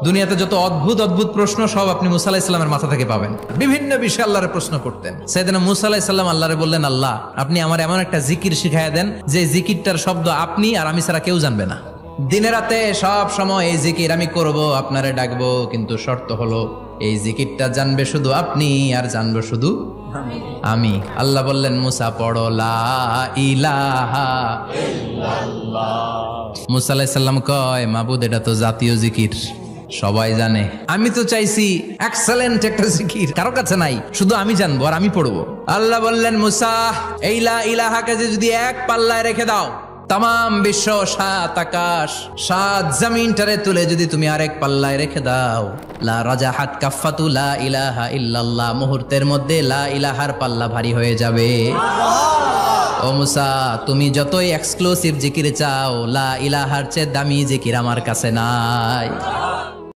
দুনিয়াতে যত অদ্ভুত অদ্ভুত প্রশ্ন সব আপনি মুসা আলাহিস সাল্লামের মাথা থেকে পাবেন। বিভিন্ন বিষয়ে আল্লাহরে প্রশ্ন করতেন। সাইয়েদনা মুসা আলাহিস সাল্লাম আল্লাহরে বললেন, আল্লাহ আপনি আমার এমন একটা জিকির শিখাইয়া দেন যে জিকিরটার শব্দ আপনি আর আমি ছাড়া কেউ জানবে না। দিনে রাতে সব সময় এই জিকির আমি করব, আপনারে ডাকবো, কিন্তু শর্ত হলো এই জিকিরটা জানবে শুধু আপনি আর জানবো শুধু আমি। আল্লাহ বললেন, মুসা পড়ো লা ইলাহা ইল্লাল্লাহ। মুসা আলাইহিস সালাম কয়, মাবুদ এটা তো জাতীয় জিকির, সবাই জানে। আমি তো চাইছি এক্সেলেন্ট একটা জিকির, কারো কাছে নাই, শুধু আমি জানবো আর আমি পড়বো। আল্লাহ বললেন, মুসা এই লা ইলাহাকে যদি এক পাল্লায় রেখে দাও, তাম বিশ্ব, 7 আকাশ 7 জমিনটারে তুলে যদি তুমি আরেক পাল্লায় রেখে দাও, লা রাজাহাত কাফাতু লা ইলাহা ইল্লাল্লাহ, মুহূর্তের মধ্যে লা ইলাহার পাল্লা ভারী হয়ে যাবে। ও মুসা, তুমি যতই এক্সক্লুসিভ জিকির চাও, লা ইলাহার চেয়ে দামি জিকির আমার কাছে নাই।